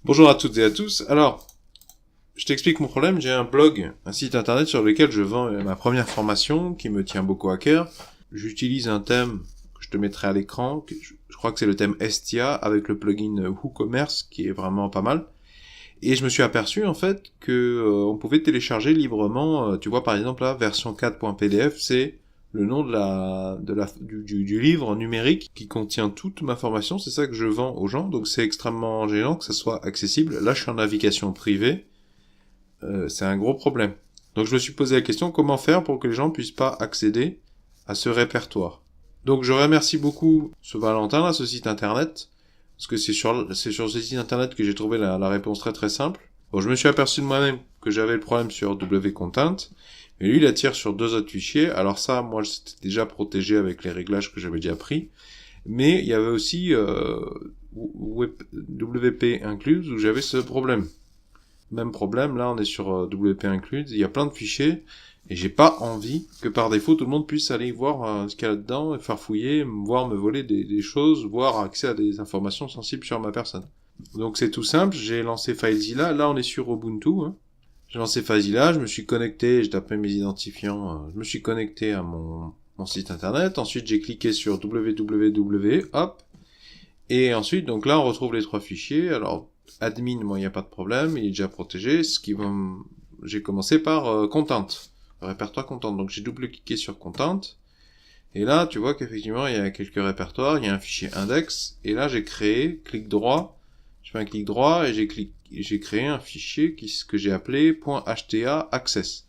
Bonjour à toutes et à tous. Alors, je t'explique mon problème. J'ai un blog, un site internet sur lequel je vends ma première formation qui me tient beaucoup à cœur. J'utilise un thème que je te mettrai à l'écran. Je crois que c'est le thème Estia avec le plugin WooCommerce qui est vraiment pas mal. Et je me suis aperçu en fait que on pouvait télécharger librement. Tu vois par exemple là, version 4.pdf, c'est le nom du livre numérique qui contient toute ma formation. C'est ça que je vends aux gens. Donc c'est extrêmement gênant que ça soit accessible. Là, je suis en navigation privée. C'est un gros problème. Donc je me suis posé la question comment faire pour que les gens puissent pas accéder à ce répertoire. Donc je remercie beaucoup ce Valentin là, ce site internet. Parce que c'est sur ce site internet que j'ai trouvé la réponse très très simple. Bon, je me suis aperçu de moi-même que j'avais le problème sur wContent, mais lui il attire sur deux autres fichiers. Alors ça, moi c'était déjà protégé avec les réglages que j'avais déjà pris. Mais il y avait aussi WP Include où j'avais ce problème. Même problème, là on est sur WP Include, il y a plein de fichiers. Et j'ai pas envie que par défaut tout le monde puisse aller voir ce qu'il y a là-dedans, et faire fouiller, voire me voler des choses, voire accès à des informations sensibles sur ma personne. Donc c'est tout simple, j'ai lancé FileZilla, là on est sur Ubuntu, hein. J'ai lancé FileZilla, je me suis connecté, j'ai tapé mes identifiants, je me suis connecté à mon site internet, ensuite j'ai cliqué sur www, hop, et ensuite donc là on retrouve les trois fichiers, alors admin, moi il n'y a pas de problème, il est déjà protégé, j'ai commencé par Content. Répertoire Content. Donc j'ai double-cliqué sur Content. Et là, tu vois qu'effectivement, il y a quelques répertoires. Il y a un fichier index. Et là, j'ai créé, clic droit. Je fais un clic droit et j'ai créé un fichier que j'ai appelé .hta access.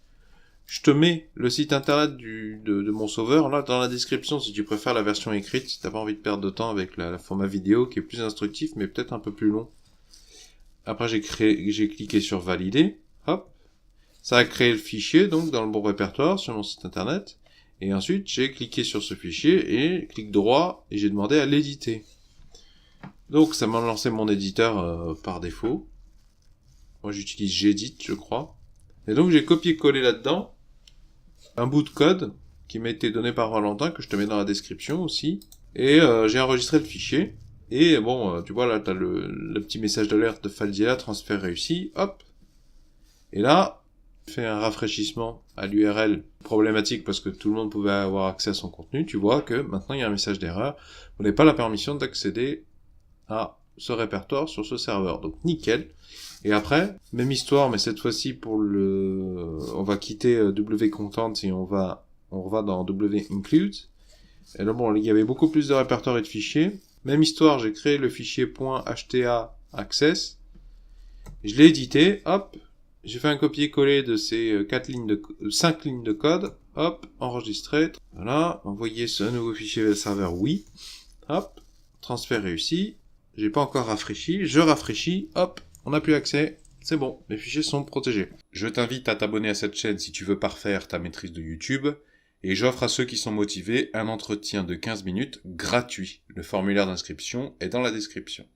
Je te mets le site internet de mon sauveur là dans la description si tu préfères la version écrite, si t'as pas envie de perdre de temps avec la format vidéo qui est plus instructif mais peut-être un peu plus long. Après, j'ai cliqué sur valider. Hop. Ça a créé le fichier, donc, dans le bon répertoire, sur mon site internet. Et ensuite, j'ai cliqué sur ce fichier, et clic droit, et j'ai demandé à l'éditer. Donc, ça m'a lancé mon éditeur par défaut. Moi, j'utilise Gedit, je crois. Et donc, j'ai copié-collé là-dedans un bout de code qui m'a été donné par Valentin, que je te mets dans la description aussi. Et j'ai enregistré le fichier. Et bon, tu vois, là, t'as le petit message d'alerte de FileZilla, transfert réussi, hop. Et là, fait un rafraîchissement à l'URL problématique parce que tout le monde pouvait avoir accès à son contenu, tu vois que maintenant il y a un message d'erreur. Vous n'avez pas la permission d'accéder à ce répertoire sur ce serveur. Donc nickel. Et après, même histoire, mais cette fois-ci on va quitter wContent et on va dans wInclude. Et là bon, il y avait beaucoup plus de répertoires et de fichiers. Même histoire, j'ai créé le fichier .hta access. Je l'ai édité, hop. J'ai fait un copier-coller de ces 5 lignes de code, hop, enregistré, voilà, envoyer ce nouveau fichier vers le serveur, oui, hop, transfert réussi, j'ai pas encore rafraîchi, je rafraîchis, hop, on n'a plus accès, c'est bon, mes fichiers sont protégés. Je t'invite à t'abonner à cette chaîne si tu veux parfaire ta maîtrise de YouTube, et j'offre à ceux qui sont motivés un entretien de 15 minutes gratuit. Le formulaire d'inscription est dans la description.